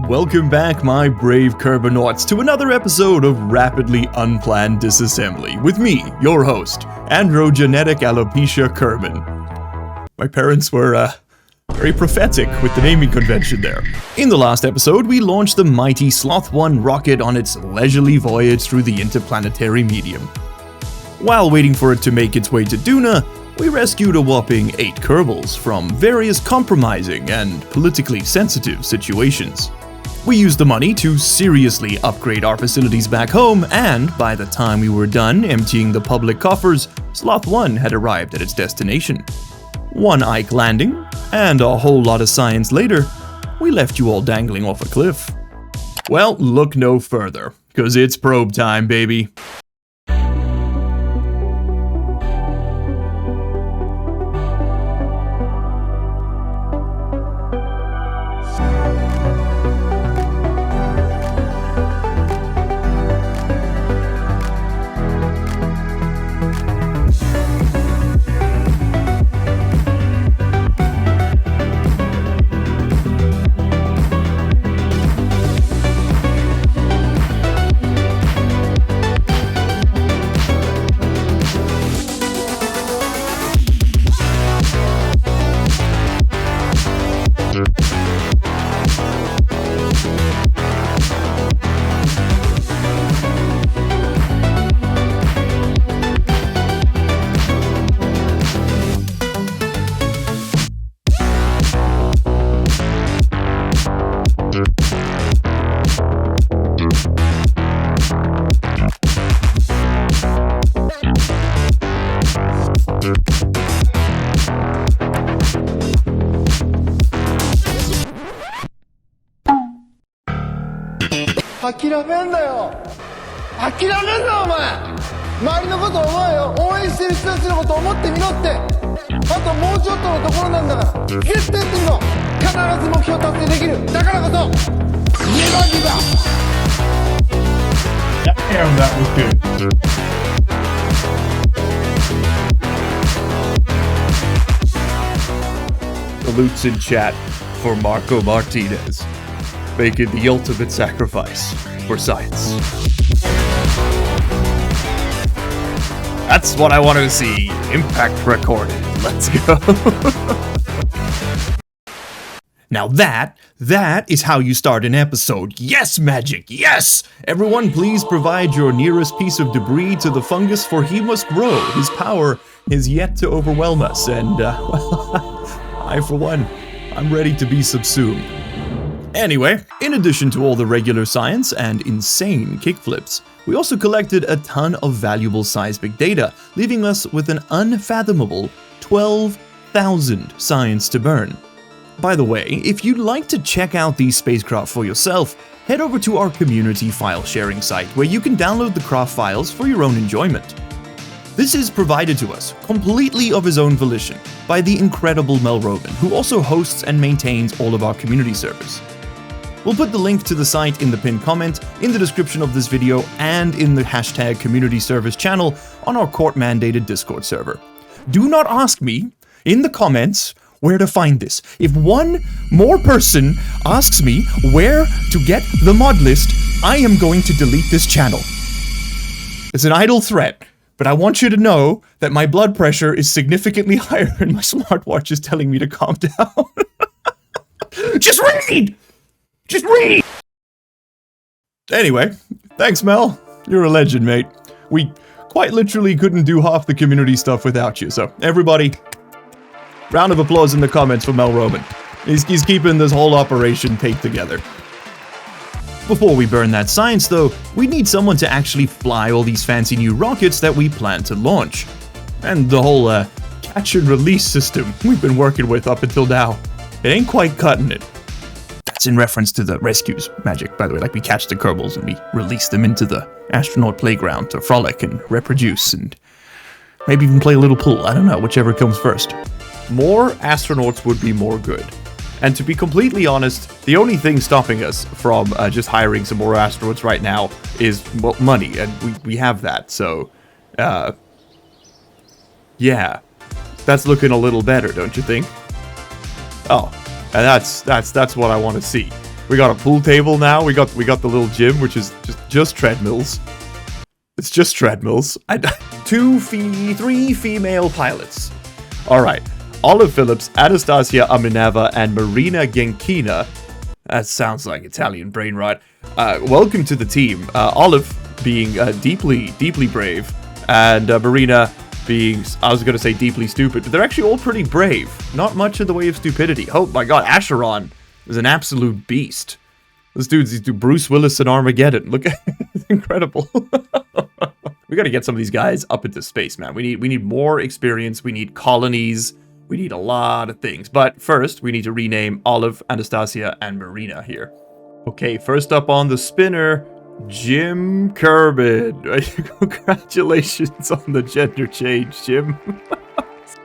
Welcome back, my brave Kerbonauts, to another episode of Rapidly Unplanned Disassembly with me, your host, Androgenetic Alopecia Kerbin. My parents were, very prophetic with the naming convention there. In the last episode, we launched the mighty Sloth 1 rocket on its leisurely voyage through the interplanetary medium. While waiting for it to make its way to Duna, we rescued a whopping 8 Kerbals from various compromising and politically sensitive situations. We used the money to seriously upgrade our facilities back home, and by the time we were done emptying the public coffers, Sloth 1 had arrived at its destination. One Ike landing, and a whole lot of science later, we left you all dangling off a cliff. Well, look no further, 'cause it's probe time, baby.諦めんなお前周りのこと思えよ応援してる人たちのこと思ってみろってあともうちょっとのところなんだから絶対やってみろ必ず目標達成できるだからこそネバギブアップ Damn, that was good. Salutes in chat for Marco Martinez, making the ultimate sacrifice for science. That's what I want to see. Impact recorded. Let's go. Now that is how you start an episode. Yes, magic, yes! Everyone please provide your nearest piece of debris to the fungus, for he must grow. His power is yet to overwhelm us, and, I for one, I'm ready to be subsumed. Anyway, in addition to all the regular science and insane kickflips, we also collected a ton of valuable seismic data, leaving us with an unfathomable 12,000 science to burn. By the way, if you'd like to check out these spacecraft for yourself, head over to our community file sharing site where you can download the craft files for your own enjoyment. This is provided to us, completely of his own volition, by the incredible Mel Robin, who also hosts and maintains all of our community servers. We'll put the link to the site in the pinned comment, in the description of this video, and in the hashtag community service channel on our court-mandated Discord server. Do not ask me in the comments where to find this. If one more person asks me where to get the mod list, I am going to delete this channel. It's an idle threat, but I want you to know that my blood pressure is significantly higher and my smartwatch is telling me to calm down. Just read! Just read! Anyway, thanks Mel. You're a legend, mate. We quite literally couldn't do half the community stuff without you, so everybody, round of applause in the comments for Mel Robin. He's keeping this whole operation taped together. Before we burn that science though, we need someone to actually fly all these fancy new rockets that we plan to launch. And the whole catch and release system we've been working with up until now, it ain't quite cutting it. That's in reference to the rescues magic, by the way, like we catch the Kerbals and we release them into the astronaut playground to frolic and reproduce and maybe even play a little pool. I don't know, whichever comes first. More astronauts would be more good. And to be completely honest, the only thing stopping us from just hiring some more astronauts right now is, well, money, and we have that, so, yeah. That's looking a little better, don't you think? Oh, and that's what I want to see. We got a pool table now. We got the little gym, which is just treadmills. It's just treadmills. Three female pilots. All right. Olive Phillips, Anastasia Aminava, and Marina Genkina. That sounds like Italian brain rot. Welcome to the team. Olive being deeply, deeply brave, and Marina being, I was going to say deeply stupid, but they're actually all pretty brave. Not much in the way of stupidity. Oh my god, Acheron is an absolute beast. He's Bruce Willis in Armageddon. Look, it's incredible. We got to get some of these guys up into space, man. We need more experience. We need colonies. We need a lot of things. But first, we need to rename Olive, Anastasia, and Marina here. Okay, first up on the spinner, Jim Kerbal. Congratulations on the gender change, Jim.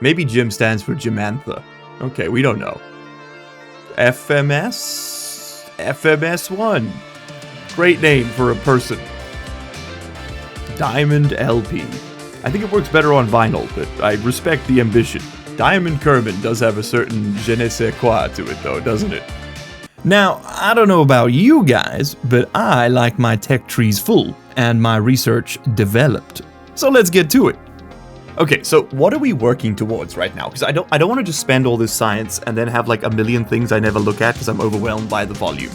Maybe Jim stands for Jimantha. Okay, we don't know. FMS? FMS1. Great name for a person. Diamond LP. I think it works better on vinyl, but I respect the ambition. Diamond Kerbal does have a certain je ne sais quoi to it, though, doesn't it? Now, I don't know about you guys, but I like my tech trees full and my research developed. So let's get to it. Okay, so what are we working towards right now? Because I don't want to just spend all this science and then have like a million things I never look at because I'm overwhelmed by the volume.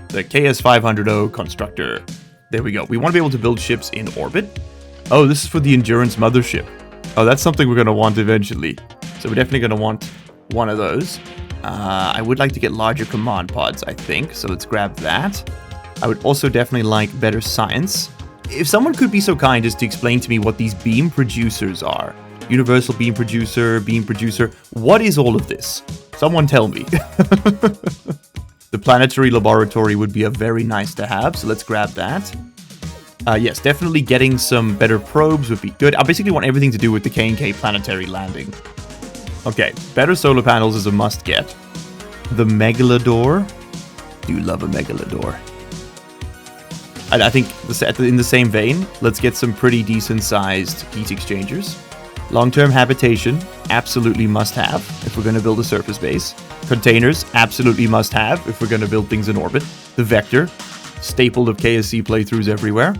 The KS-500O constructor. There we go. We want to be able to build ships in orbit. Oh, this is for the Endurance mothership. Oh, that's something we're going to want eventually. So we're definitely going to want one of those. I would like to get larger command pods, I think. So let's grab that. I would also definitely like better science. If someone could be so kind as to explain to me what these beam producers are. Universal beam producer, what is all of this? Someone tell me. The planetary laboratory would be a very nice to have, so let's grab that. Yes, definitely getting some better probes would be good. I basically want everything to do with the K&K planetary landing. Okay, better solar panels is a must-get. The Megalodor. Do love a Megalodor. I think in the same vein, let's get some pretty decent-sized heat exchangers. Long-term habitation, absolutely must-have if we're going to build a surface base. Containers, absolutely must-have if we're going to build things in orbit. The Vector, staple of KSC playthroughs everywhere.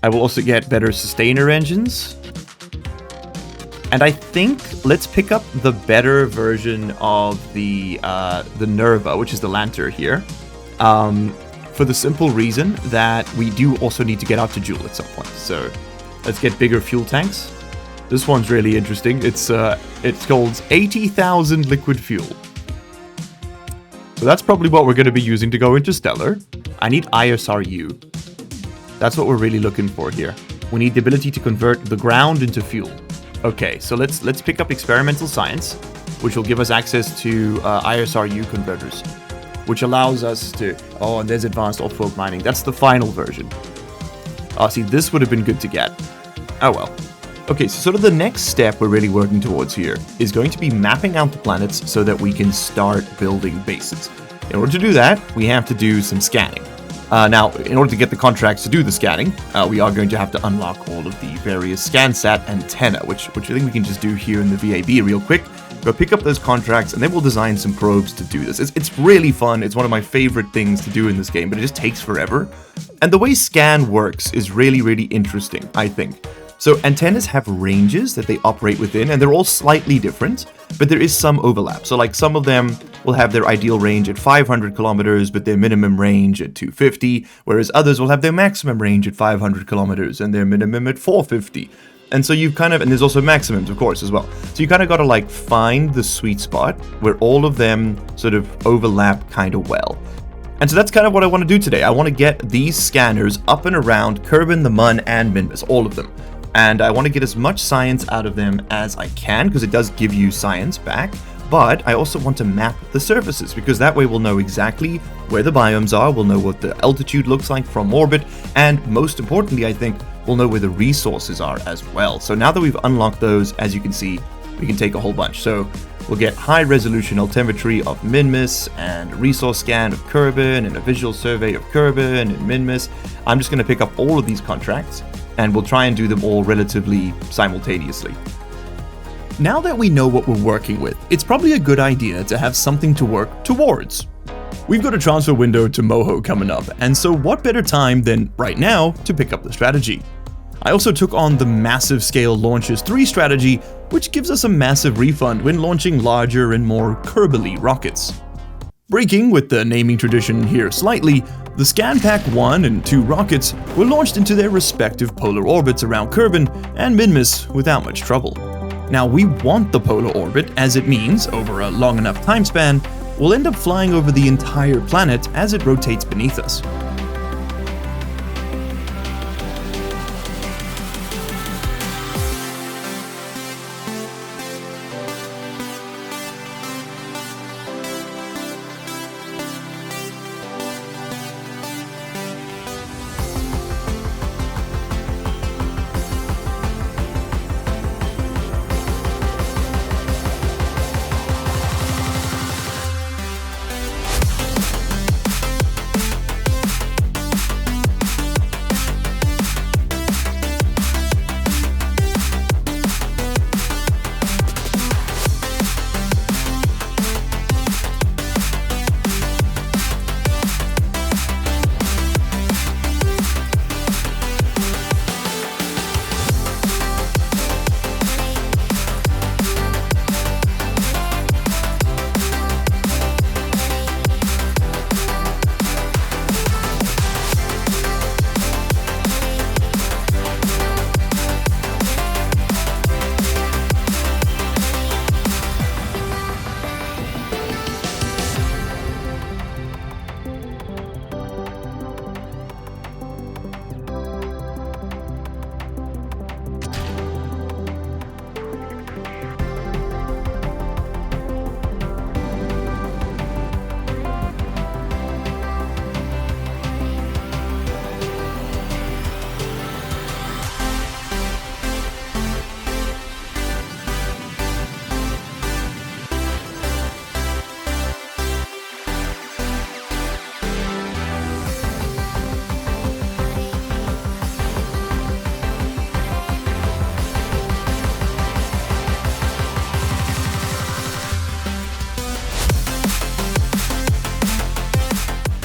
I will also get better sustainer engines. And I think let's pick up the better version of the Nerva, which is the Lanter here. For the simple reason that we do also need to get out to Joule at some point. So let's get bigger fuel tanks. This one's really interesting. It's called 80,000 liquid fuel. So that's probably what we're going to be using to go Interstellar. I need ISRU. That's what we're really looking for here. We need the ability to convert the ground into fuel. Okay, so let's pick up experimental science, which will give us access to ISRU converters, which allows us to... Oh, and there's advanced off-world mining. That's the final version. Oh, see, this would have been good to get. Oh, well. Okay, so sort of the next step we're really working towards here is going to be mapping out the planets so that we can start building bases. In order to do that, we have to do some scanning. Now, in order to get the contracts to do the scanning, we are going to have to unlock all of the various ScanSat antenna, which I think we can just do here in the VAB real quick. Go pick up those contracts, and then we'll design some probes to do this. It's really fun. It's one of my favorite things to do in this game, but it just takes forever. And the way scan works is really, really interesting, I think. So antennas have ranges that they operate within, and they're all slightly different, but there is some overlap. So like some of them will have their ideal range at 500 kilometers, but their minimum range at 250, whereas others will have their maximum range at 500 kilometers and their minimum at 450. And so you've kind of, and there's also maximums, of course, as well. So you kind of got to like find the sweet spot where all of them sort of overlap kind of well. And so that's kind of what I want to do today. I want to get these scanners up and around Kerbal, the Mun, and Minmus, all of them. And I want to get as much science out of them as I can, because it does give you science back. But I also want to map the surfaces, because that way we'll know exactly where the biomes are, we'll know what the altitude looks like from orbit, and most importantly, I think, we'll know where the resources are as well. So now that we've unlocked those, as you can see, we can take a whole bunch. So we'll get high-resolution altimetry of Minmus, and a resource scan of Kerbal, and a visual survey of Kerbal and Minmus. I'm just going to pick up all of these contracts, and we'll try and do them all relatively simultaneously. Now that we know what we're working with, it's probably a good idea to have something to work towards. We've got a transfer window to Moho coming up, and so what better time than right now to pick up the strategy. I also took on the Massive Scale Launches 3 strategy, which gives us a massive refund when launching larger and more Kerbal-y rockets. Breaking with the naming tradition here slightly, the Scanpack 1 and 2 rockets were launched into their respective polar orbits around Kerbin and Minmus without much trouble. Now we want the polar orbit, as it means, over a long enough time span, we'll end up flying over the entire planet as it rotates beneath us.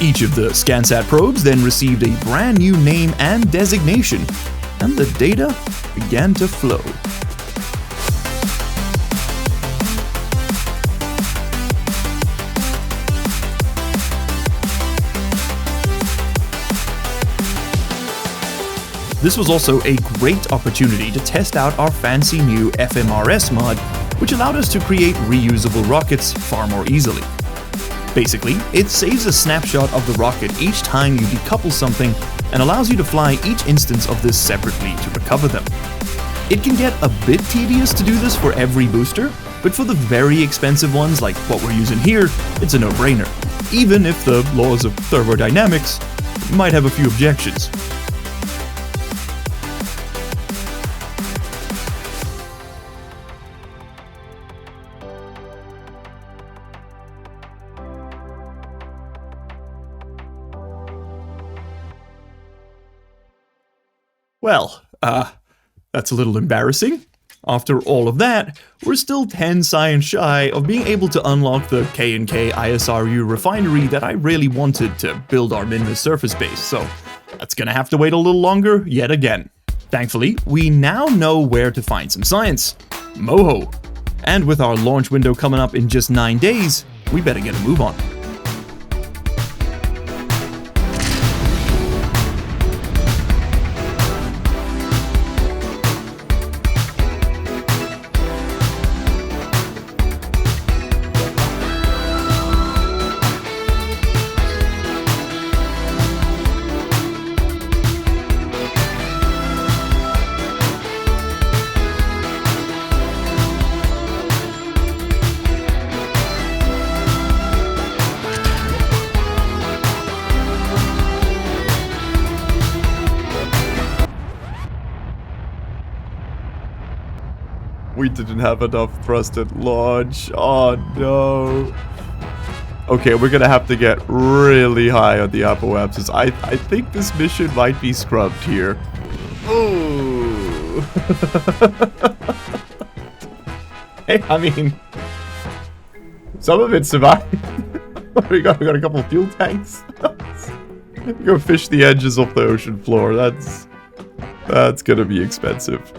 Each of the ScanSat probes then received a brand new name and designation, and the data began to flow. This was also a great opportunity to test out our fancy new FMRS mod, which allowed us to create reusable rockets far more easily. Basically, it saves a snapshot of the rocket each time you decouple something and allows you to fly each instance of this separately to recover them. It can get a bit tedious to do this for every booster, but for the very expensive ones like what we're using here, it's a no-brainer, even if the laws of thermodynamics might have a few objections. Well, that's a little embarrassing. After all of that, we're still 10 science shy of being able to unlock the K&K ISRU refinery that I really wanted to build our Minmus surface base, so that's gonna have to wait a little longer yet again. Thankfully, we now know where to find some science. Moho. And with our launch window coming up in just 9 days, we better get a move on. We didn't have enough thrust at launch. Oh no. Okay, we're gonna have to get really high on the apoapsis. I think this mission might be scrubbed here. Ooh. Hey, I mean, some of it survived. we got a couple of fuel tanks. Go fish the edges of the ocean floor. That's gonna be expensive.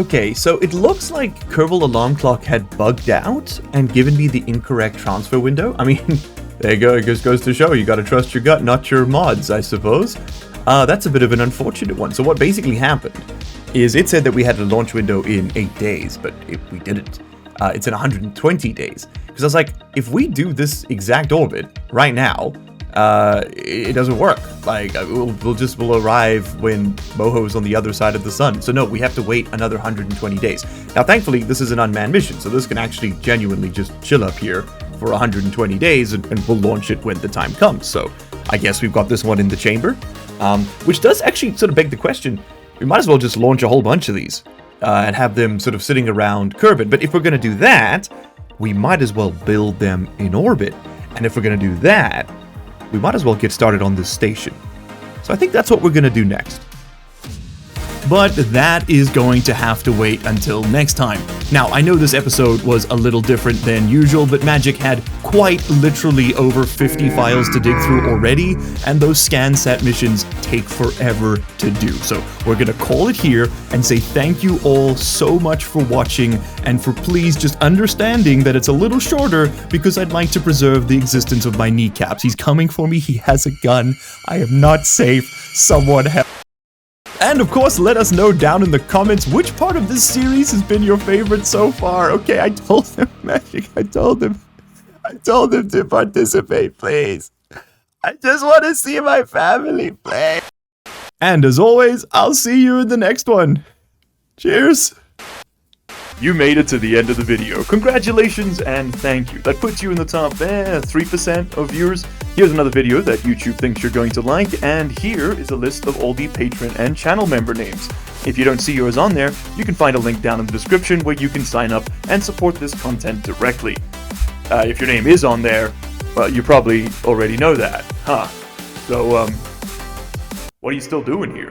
Okay, so it looks like Kerbal Alarm Clock had bugged out and given me the incorrect transfer window. I mean, there you go, it just goes to show you gotta trust your gut, not your mods, I suppose. That's a bit of an unfortunate one. So what basically happened is it said that we had a launch window in 8 days, but we didn't. It's in 120 days. Because I was like, if we do this exact orbit right now, it doesn't work. Like, we'll arrive when Moho's on the other side of the sun. So no, we have to wait another 120 days. Now, thankfully, this is an unmanned mission, so this can actually genuinely just chill up here for 120 days, and we'll launch it when the time comes. So I guess we've got this one in the chamber, which does actually sort of beg the question, we might as well just launch a whole bunch of these and have them sort of sitting around Kerbal. But if we're going to do that, we might as well build them in orbit. And if we're going to do that, we might as well get started on this station. So I think that's what we're going to do next. But that is going to have to wait until next time. Now, I know this episode was a little different than usual, but Magic had quite literally over 50 files to dig through already, and those scan set missions take forever to do. So we're gonna call it here and say thank you all so much for watching, and for please just understanding that it's a little shorter because I'd like to preserve the existence of my kneecaps. He's coming for me, he has a gun, I am not safe, someone help. And of course, let us know down in the comments which part of this series has been your favorite so far. Okay, I told him, Magic, I told him to participate, please. I just want to see my family play. And as always, I'll see you in the next one. Cheers. You made it to the end of the video. Congratulations and thank you. That puts you in the top 3% of viewers. Here's another video that YouTube thinks you're going to like, and here is a list of all the patron and channel member names. If you don't see yours on there, you can find a link down in the description where you can sign up and support this content directly. If your name is on there, well, you probably already know that, huh? So, what are you still doing here?